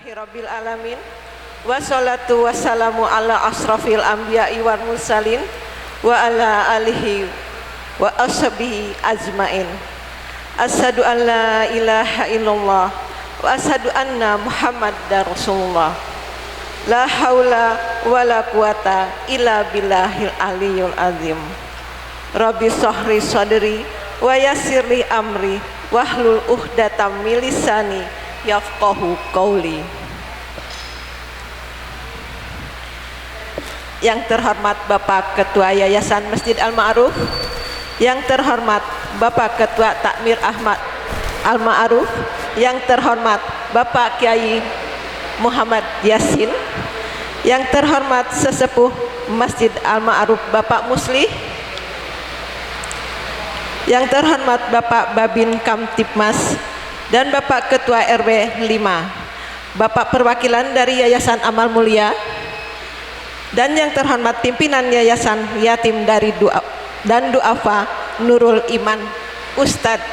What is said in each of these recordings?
Alhamdulillahirabbil alamin. Wassalatu wassalamu ala asrafil anbiya'i wal mursalin wa ala alihi wa ashabihi ajmain. Asyhadu an la ilaha illallah wa asyhadu anna Muhammadar Rasulullah. La haula wala quwata illa billahil aliyyil azim. Rabbi shrah sadri wa yassirli amri wahlul 'uqdatam min lisani yafqahu qauli. Yang terhormat Bapak Ketua Yayasan Masjid Al-Ma'ruf, yang terhormat Bapak Ketua Takmir Ahmad Al-Ma'ruf, yang terhormat Bapak Kiai Muhammad Yasin, yang terhormat Sesepuh Masjid Al-Ma'ruf Bapak Musli, yang terhormat Bapak Babin Kamtipmas dan Bapak Ketua RW 5, Bapak perwakilan dari Yayasan Amal Mulia, dan yang terhormat pimpinan Yayasan Yatim dari Duafa Nurul Iman Ustadz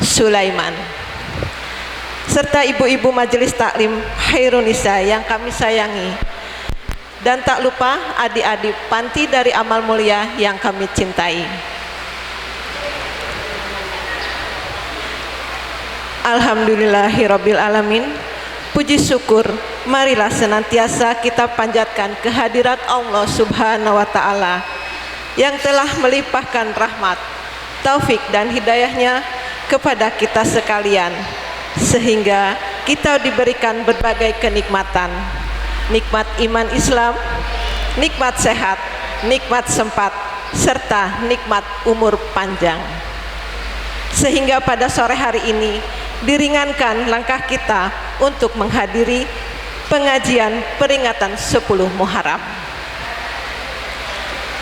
Sulaiman, serta ibu-ibu majelis taklim Khairunisa yang kami sayangi, dan tak lupa adik-adik panti dari Amal Mulia yang kami cintai. Alhamdulillahirabbil alamin. Puji syukur marilah senantiasa kita panjatkan kehadirat Allah Subhanahu wa taala yang telah melimpahkan rahmat, taufik dan hidayahnya kepada kita sekalian, sehingga kita diberikan berbagai kenikmatan, nikmat iman Islam, nikmat sehat, nikmat sempat, serta nikmat umur panjang, sehingga pada sore hari ini diringankan langkah kita untuk menghadiri pengajian peringatan 10 Muharram.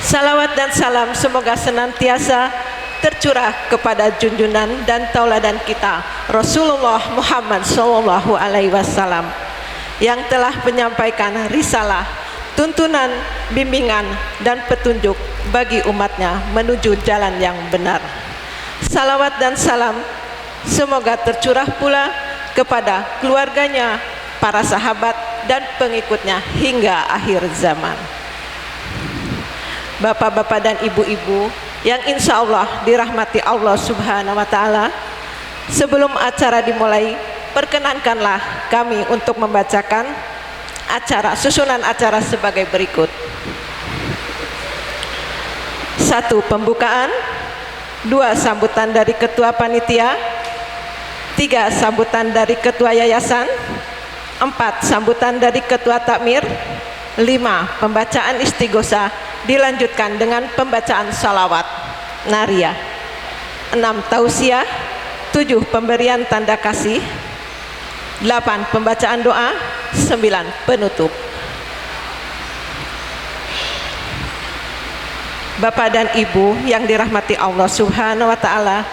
Salawat dan salam semoga senantiasa tercurah kepada junjungan dan tauladan kita Rasulullah Muhammad SAW yang telah menyampaikan risalah, tuntunan, bimbingan dan petunjuk bagi umatnya menuju jalan yang benar. Salawat dan salam semoga tercurah pula kepada keluarganya, para sahabat dan pengikutnya hingga akhir zaman. Bapak-bapak dan ibu-ibu yang insya Allah dirahmati Allah Subhanahu wa ta'ala, sebelum acara dimulai, perkenankanlah kami untuk membacakan susunan acara sebagai berikut. 1. Pembukaan. 2. Sambutan dari Ketua Panitia. 3. Sambutan dari Ketua Yayasan. 4. Sambutan dari Ketua Takmir. 5. Pembacaan istighosah dilanjutkan dengan pembacaan salawat nariyah. 6. Tausiah. 7. Pemberian tanda kasih. 8. Pembacaan doa. 9. Penutup. Bapak dan Ibu yang dirahmati Allah Subhanahu wa ta'ala,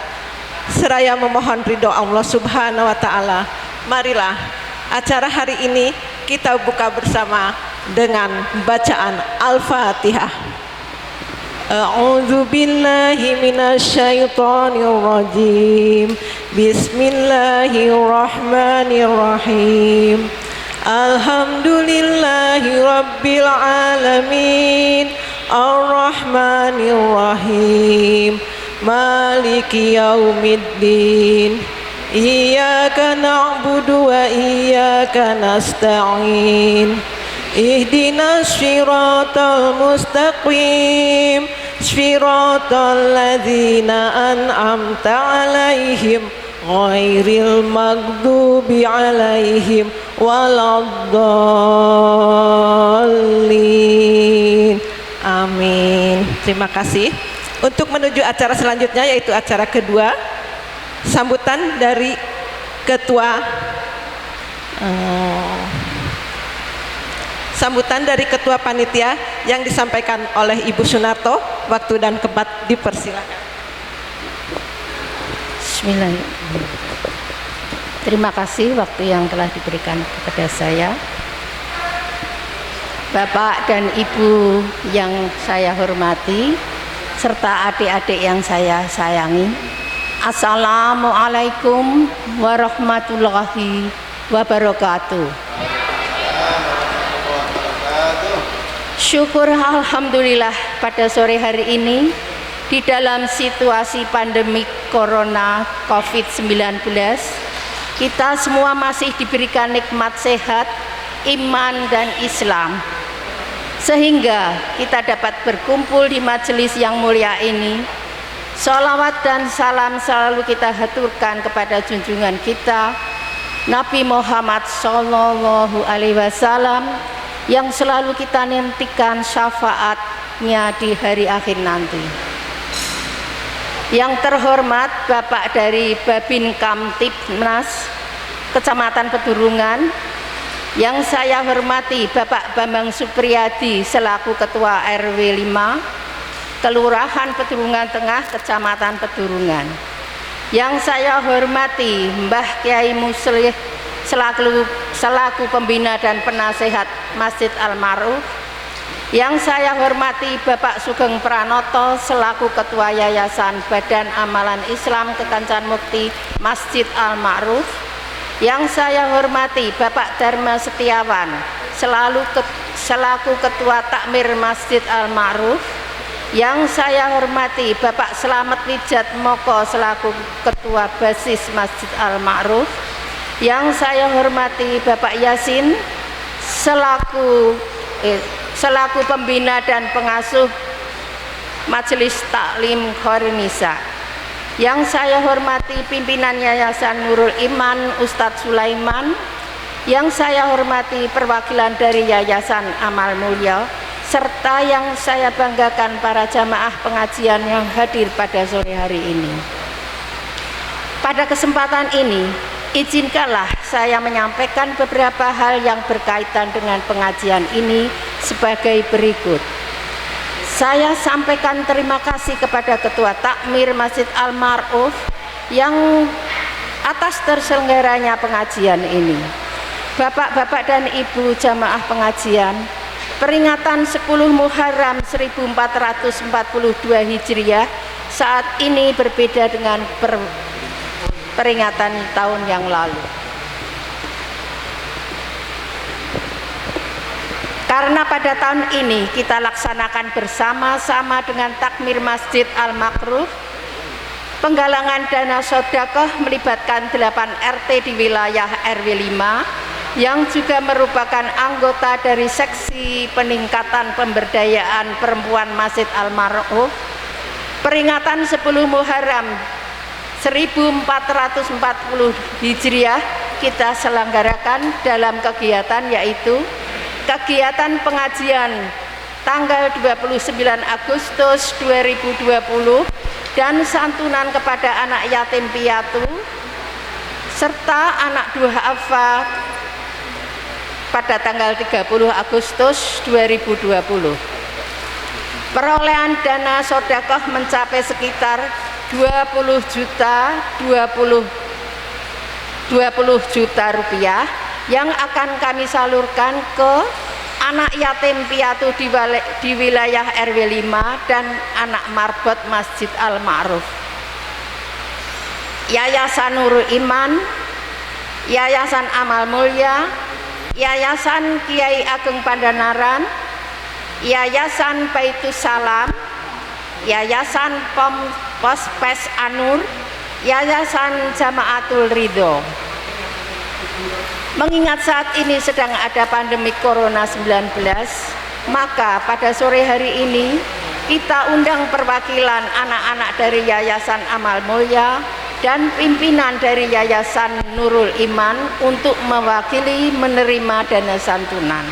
seraya memohon ridho Allah Subhanahu wa ta'ala, marilah acara hari ini kita buka bersama dengan bacaan Al-Fatihah. A'udzu billahi minasyaitonir rajim. Bismillahirrahmanirrahim. Alhamdulillahi rabbil alamin. Ar-Rahmanir-Rahim. Maliki yaumiddin. Iyyaka na'budu wa iyyaka nasta'in. Ihdinas siratal mustaqim. Siratal ladzina an'amta 'alaihim ghairil maghdubi 'alaihim waladdallin. Amin. Terima kasih. Untuk menuju acara selanjutnya, yaitu acara kedua, sambutan dari Ketua Panitia yang disampaikan oleh Ibu Sunarto. Waktu dan tempat dipersilakan. Bismillahirrahmanirrahim. Terima kasih waktu yang telah diberikan kepada saya. Bapak dan Ibu yang saya hormati, serta adik-adik yang saya sayangi, Assalamualaikum warahmatullahi wabarakatuh. Syukur alhamdulillah pada sore hari ini di dalam situasi pandemik corona COVID-19 kita semua masih diberikan nikmat sehat, iman dan Islam, sehingga kita dapat berkumpul di majelis yang mulia ini. Sholawat dan salam selalu kita haturkan kepada junjungan kita Nabi Muhammad Sallallahu Alaihi Wasallam yang selalu kita nantikan syafaatnya di hari akhir nanti. Yang terhormat Bapak dari Babin Kamtibnas Kecamatan Pedurungan, yang saya hormati Bapak Bambang Supriyadi selaku Ketua RW 5 Kelurahan Pedurungan Tengah Kecamatan Pedurungan, yang saya hormati Mbah Kiai Muslih selaku pembina dan penasehat Masjid Al-Ma'ruf, yang saya hormati Bapak Sugeng Pranoto selaku Ketua Yayasan Badan Amalan Islam Kekancan Mukti Masjid Al-Ma'ruf, yang saya hormati Bapak Dharma Setiawan selaku Ketua Takmir Masjid Al-Ma'ruf, yang saya hormati Bapak Slamet Wijat Moko selaku Ketua Basis Masjid Al-Ma'ruf, yang saya hormati Bapak Yasin selaku pembina dan pengasuh Majelis Taklim Khorinisa, yang saya hormati pimpinan Yayasan Nurul Iman Ustadz Sulaiman, yang saya hormati perwakilan dari Yayasan Amal Mulya, serta yang saya banggakan para jamaah pengajian yang hadir pada sore hari ini. Pada kesempatan ini, izinkanlah saya menyampaikan beberapa hal yang berkaitan dengan pengajian ini sebagai berikut. Saya sampaikan terima kasih kepada Ketua Takmir Masjid Al-Ma'ruf yang atas terselenggaranya pengajian ini. Bapak-bapak dan ibu jamaah pengajian, peringatan 10 Muharram 1442 Hijriah saat ini berbeda dengan peringatan tahun yang lalu. Karena pada tahun ini kita laksanakan bersama-sama dengan Takmir Masjid Al-Ma'ruf, penggalangan dana sedekah melibatkan 8 RT di wilayah RW 5 yang juga merupakan anggota dari seksi peningkatan pemberdayaan perempuan Masjid Al-Ma'ruf. Peringatan 10 Muharram 1440 Hijriah kita selenggarakan dalam kegiatan, yaitu kegiatan pengajian tanggal 29 Agustus 2020 dan santunan kepada anak yatim piatu serta anak duafa pada tanggal 30 Agustus 2020. Perolehan dana sedekah mencapai sekitar 20 juta rupiah yang akan kami salurkan ke anak yatim piatu di wilayah RW 5 dan anak marbot Masjid Al-Ma'ruf. Yayasan Nurul Iman, Yayasan Amal Mulya, Yayasan Kiai Ageng Pandanaran, Yayasan Baitus Salam, Yayasan Pospes Anur, Yayasan Jamaatul Ridho. Mengingat saat ini sedang ada pandemi Corona 19, maka pada sore hari ini kita undang perwakilan anak-anak dari Yayasan Amal Mulya dan pimpinan dari Yayasan Nurul Iman untuk mewakili menerima dana santunan.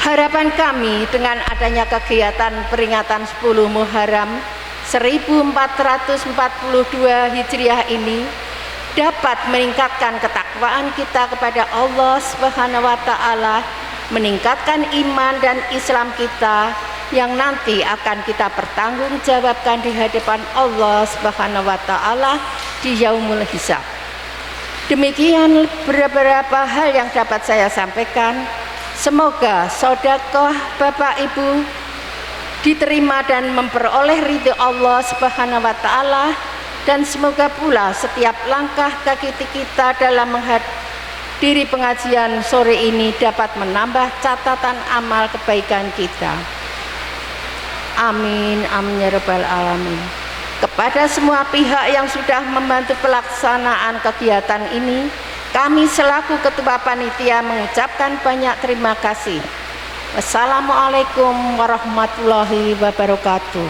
Harapan kami dengan adanya kegiatan peringatan 10 Muharram 1442 Hijriah ini dapat meningkatkan ketakwaan kita kepada Allah Subhanahu wa Ta'ala, meningkatkan iman dan Islam kita yang nanti akan kita pertanggungjawabkan di hadapan Allah Subhanahu wa Ta'ala di yaumul hisab. Demikian beberapa hal yang dapat saya sampaikan. Semoga sedekah Bapak Ibu diterima dan memperoleh ridho Allah Subhanahu wa Ta'ala, dan semoga pula setiap langkah kaki kita dalam diri pengajian sore ini dapat menambah catatan amal kebaikan kita. Amin, amin ya rabbal alamin. Kepada semua pihak yang sudah membantu pelaksanaan kegiatan ini, kami selaku ketua panitia mengucapkan banyak terima kasih. Wassalamualaikum warahmatullahi wabarakatuh.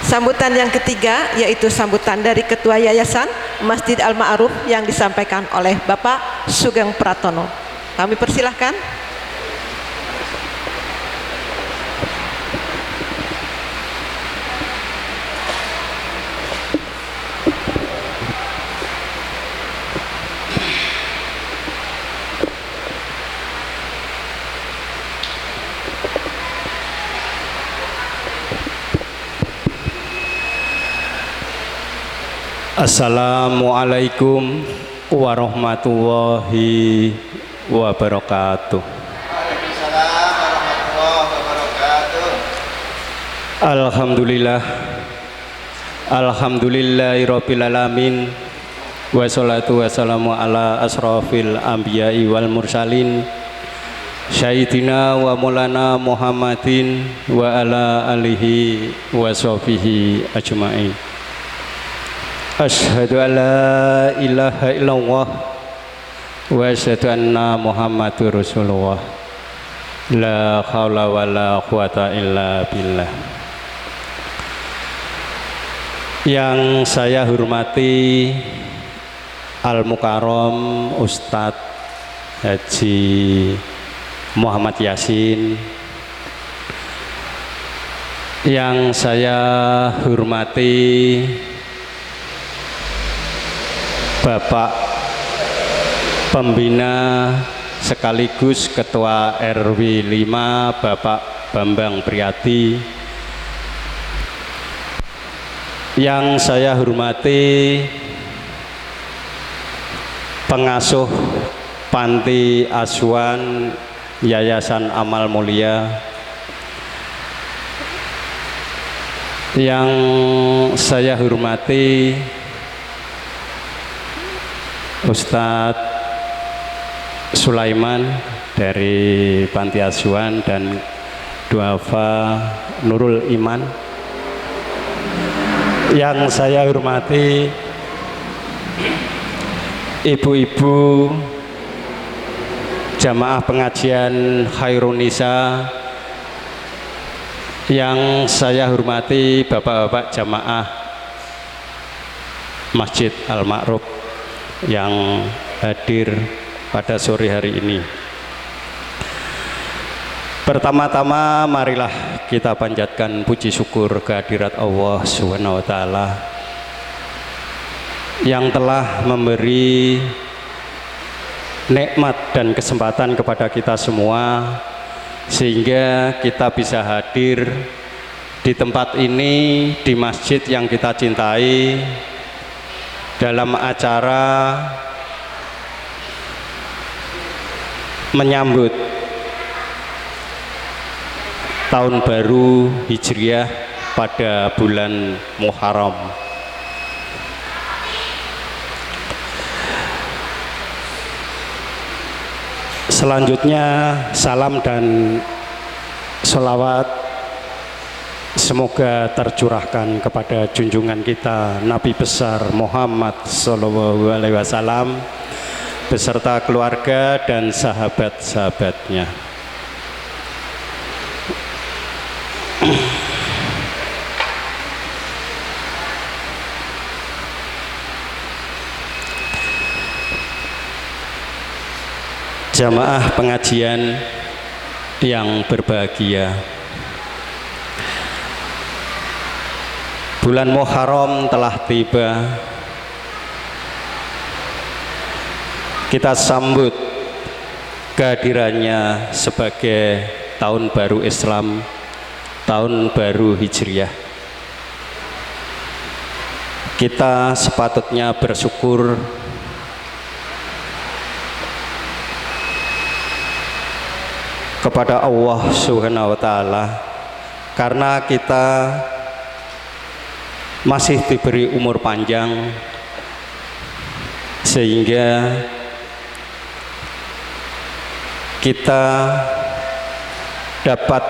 Sambutan yang ketiga yaitu sambutan dari Ketua Yayasan Masjid Al-Ma'ruf yang disampaikan oleh Bapak Sugeng Pratono. Kami persilahkan. Assalamualaikum warahmatullahi wabarakatuh. Waalaikumsalam warahmatullahi wabarakatuh. Alhamdulillah, alhamdulillahirabbil alamin. Wassalatu wassalamu ala asrofil anbiya'i wal mursalin Sayyidina wa maulana Muhammadin wa ala alihi wa sahbihi ajma'in. Asyhadu an la ilaha illallah wa asyhadu anna Muhammadur Rasulullah. La haula wa la quwata illa billah. Yang saya hormati Al-Mukarram Ustadz Haji Muhammad Yasin, yang saya hormati Bapak Pembina sekaligus Ketua RW 5 Bapak Bambang Priyadi, yang saya hormati pengasuh Panti Asuhan Yayasan Amal Mulia, yang saya hormati Ustadz Sulaiman dari Panti Asuhan dan Duafa Nurul Iman, yang saya hormati ibu-ibu jamaah pengajian Khairunisa, yang saya hormati bapak-bapak jamaah Masjid Al-Ma'ruf yang hadir pada sore hari ini. Pertama-tama marilah kita panjatkan puji syukur kehadirat Allah Subhanahu wa taala yang telah memberi nikmat dan kesempatan kepada kita semua sehingga kita bisa hadir di tempat ini, di masjid yang kita cintai, dalam acara menyambut tahun baru Hijriah pada bulan Muharram. Selanjutnya salam dan sholawat semoga tercurahkan kepada junjungan kita Nabi besar Muhammad Sallallahu Alaihi Wasallam beserta keluarga dan sahabat-sahabatnya. Jamaah pengajian yang berbahagia, bulan Muharram telah tiba. Kita sambut kehadirannya sebagai tahun baru Islam, tahun baru Hijriah. Kita sepatutnya bersyukur kepada Allah Subhanahu wa taala karena kita masih diberi umur panjang sehingga kita dapat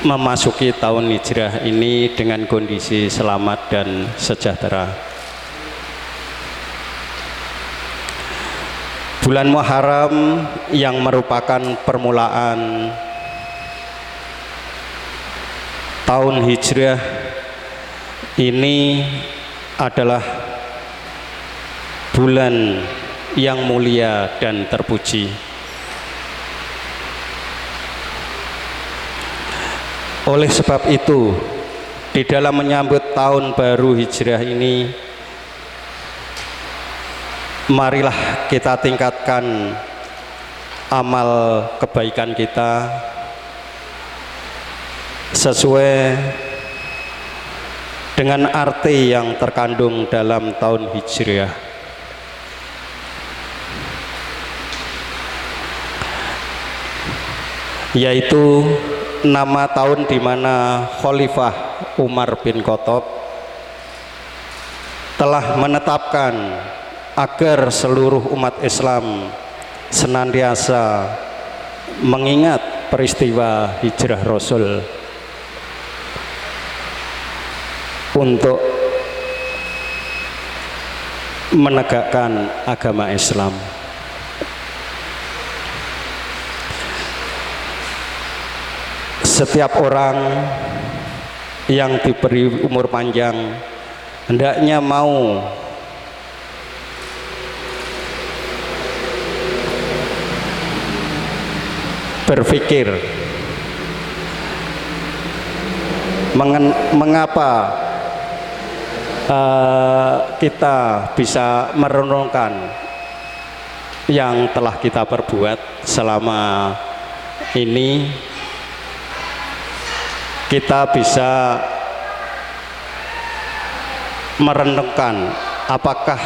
memasuki tahun hijrah ini dengan kondisi selamat dan sejahtera. Bulan Muharram yang merupakan permulaan tahun hijrah ini adalah bulan yang mulia dan terpuji. Oleh sebab itu, di dalam menyambut tahun baru hijrah ini, marilah kita tingkatkan amal kebaikan kita sesuai dengan arti yang terkandung dalam tahun hijriah, yaitu nama tahun di mana Khalifah Umar bin Khattab telah menetapkan agar seluruh umat Islam senantiasa mengingat peristiwa hijrah Rasul untuk menegakkan agama Islam. Setiap orang yang diberi umur panjang hendaknya mau berpikir mengapa kita bisa merenungkan yang telah kita perbuat selama ini. Kita bisa merenungkan apakah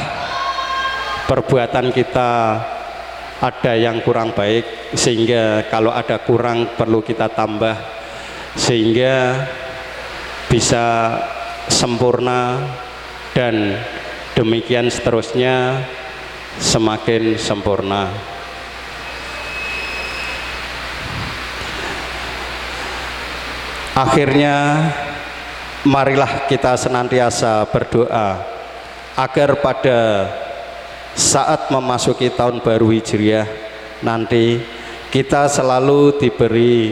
perbuatan kita ada yang kurang baik, sehingga kalau ada kurang perlu kita tambah sehingga bisa sempurna, dan demikian seterusnya semakin sempurna. Akhirnya marilah kita senantiasa berdoa agar pada saat memasuki tahun baru hijriah nanti kita selalu diberi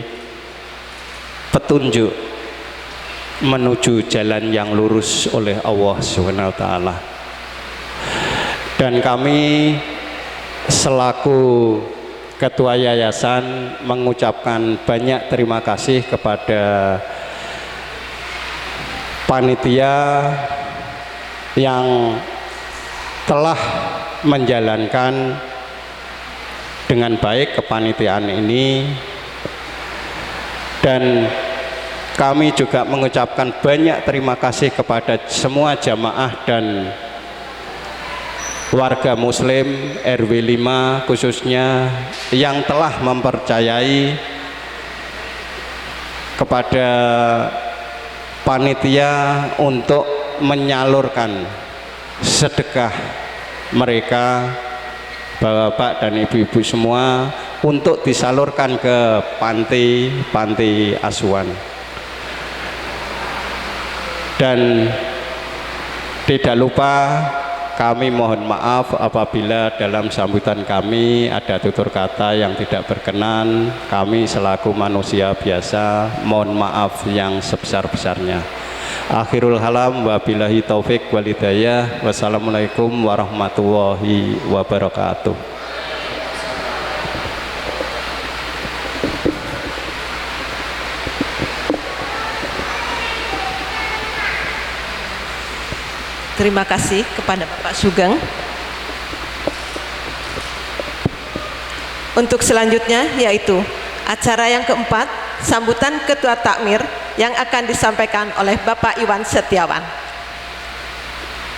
petunjuk menuju jalan yang lurus oleh Allah Subhanahu wa taala. Dan kami selaku Ketua Yayasan mengucapkan banyak terima kasih kepada panitia yang telah menjalankan dengan baik kepanitiaan ini, dan kami juga mengucapkan banyak terima kasih kepada semua jamaah dan warga muslim RW 5 khususnya yang telah mempercayai kepada panitia untuk menyalurkan sedekah mereka, bapak dan ibu-ibu semua, untuk disalurkan ke panti asuhan. Dan tidak lupa kami mohon maaf apabila dalam sambutan kami ada tutur kata yang tidak berkenan. Kami selaku manusia biasa mohon maaf yang sebesar-besarnya. Akhirul halam wabillahi taufik wal hidayah. Wassalamualaikum warahmatullahi wabarakatuh. Terima kasih kepada Bapak Sugeng. Untuk selanjutnya yaitu acara yang keempat, sambutan Ketua Takmir yang akan disampaikan oleh Bapak Iwan Setiawan.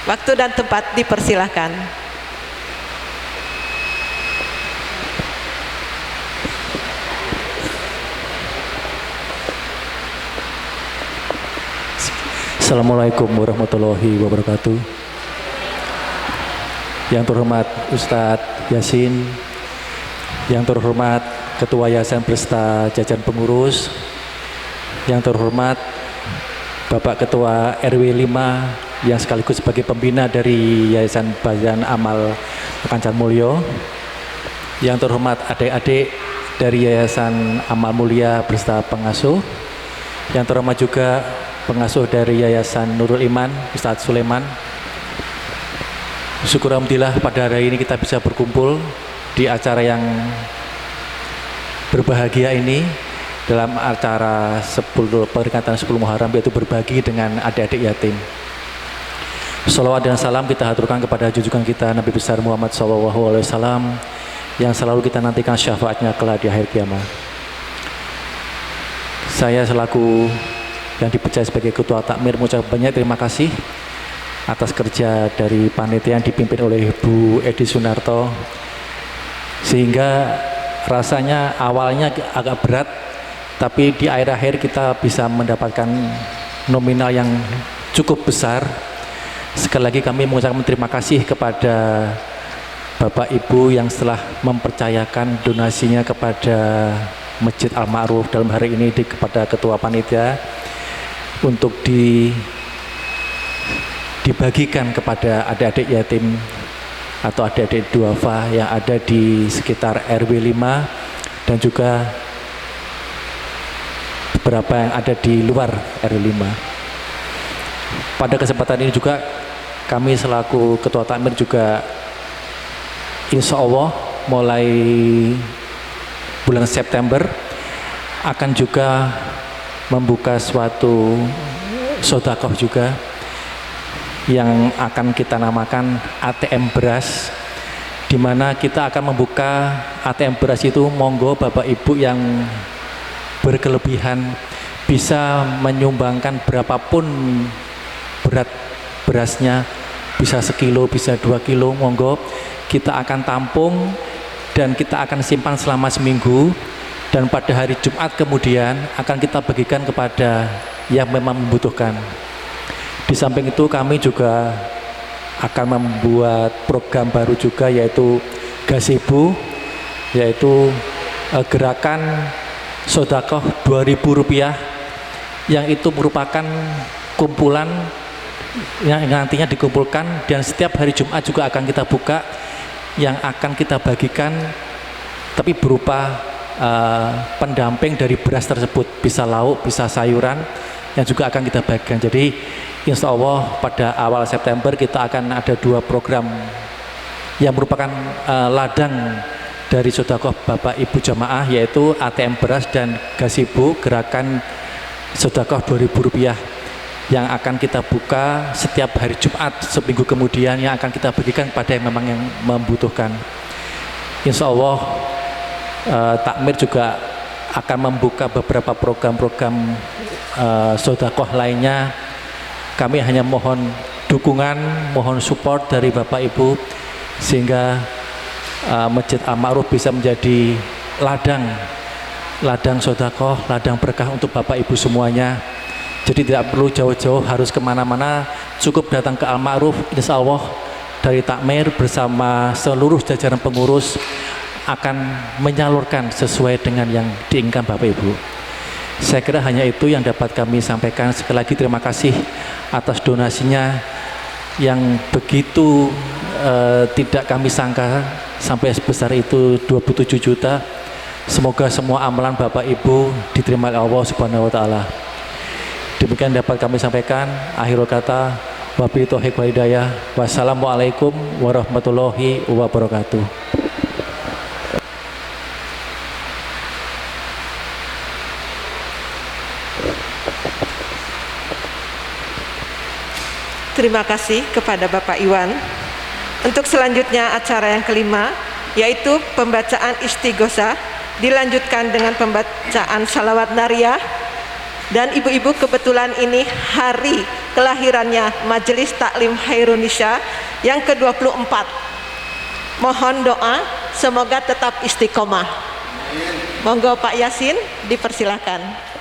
Waktu dan tempat dipersilahkan. Assalamualaikum warahmatullahi wabarakatuh. Yang terhormat Ustadz Yasin, yang terhormat Ketua Yayasan beserta jajaran pengurus, yang terhormat Bapak Ketua RW 5 yang sekaligus sebagai pembina dari Yayasan Bayan Amal Kancar Mulyo, yang terhormat adik-adik dari Yayasan Amal Mulia beserta pengasuh, yang terhormat juga pengasuh dari Yayasan Nurul Iman, Ustadz Sulaiman. Syukur alhamdulillah pada hari ini kita bisa berkumpul di acara yang berbahagia ini, dalam acara peringatan 10 Muharram, yaitu berbagi dengan adik-adik yatim. Shalawat dan salam kita haturkan kepada junjungan kita Nabi besar Muhammad SAW yang selalu kita nantikan syafaatnya kelak di akhir kiamat. Saya selaku yang dipercaya sebagai Ketua Takmir mengucapkan banyak terima kasih atas kerja dari panitia yang dipimpin oleh Bu Edi Sunarto, sehingga rasanya awalnya agak berat, tapi di akhir-akhir kita bisa mendapatkan nominal yang cukup besar. Sekali lagi kami mengucapkan terima kasih kepada Bapak Ibu yang setelah mempercayakan donasinya kepada Masjid Al-Ma'ruf, dalam hari ini kepada Ketua Panitia, untuk dibagikan kepada adik-adik yatim atau adik-adik duafa yang ada di sekitar RW 5 dan juga beberapa yang ada di luar RW 5. Pada kesempatan ini juga kami selaku Ketua Takmir juga insya Allah mulai bulan September akan juga membuka suatu sedekah juga yang akan kita namakan ATM beras, di mana kita akan membuka ATM beras itu. Monggo Bapak Ibu yang berkelebihan bisa menyumbangkan berapapun berat berasnya, bisa sekilo, bisa 2 kilo, monggo kita akan tampung dan kita akan simpan selama seminggu, dan pada hari Jumat kemudian akan kita bagikan kepada yang memang membutuhkan. Di samping itu kami juga akan membuat program baru juga, yaitu Gazebo, yaitu gerakan sedekah Rp2.000, yang itu merupakan kumpulan yang nantinya dikumpulkan dan setiap hari Jumat juga akan kita buka, yang akan kita bagikan tapi berupa pendamping dari beras tersebut, bisa lauk, bisa sayuran yang juga akan kita bagikan. Jadi insya Allah pada awal September kita akan ada 2 program yang merupakan ladang dari sedekah Bapak Ibu jamaah, yaitu ATM beras dan Gazebo, gerakan sedekah Rp2.000 yang akan kita buka setiap hari Jumat seminggu kemudian, yang akan kita bagikan pada yang memang yang membutuhkan. Insya Allah Takmir juga akan membuka beberapa program-program sedekah lainnya. Kami hanya mohon dukungan, mohon support dari Bapak Ibu, sehingga Masjid Al-Ma'ruf bisa menjadi ladang sedekah, ladang berkah untuk Bapak Ibu semuanya. Jadi tidak perlu jauh-jauh harus kemana-mana, cukup datang ke Al-Ma'ruf. Insya Allah dari Takmir bersama seluruh jajaran pengurus akan menyalurkan sesuai dengan yang diinginkan Bapak Ibu. Saya kira hanya itu yang dapat kami sampaikan. Sekali lagi terima kasih atas donasinya yang begitu tidak kami sangka sampai sebesar itu, 27 juta. Semoga semua amalan Bapak Ibu diterima oleh Allah Subhanahu wa taala. Demikian dapat kami sampaikan. Akhirul kata, wabillahi taufiq wal hidayah. Wassalamualaikum warahmatullahi wabarakatuh. Terima kasih kepada Bapak Iwan. Untuk selanjutnya acara yang kelima, yaitu pembacaan istighosah, dilanjutkan dengan pembacaan salawat nariyah. Dan ibu-ibu kebetulan ini hari kelahirannya Majelis Taklim Khairunnisa yang ke-24. Mohon doa semoga tetap istiqomah. Monggo Pak Yasin dipersilakan.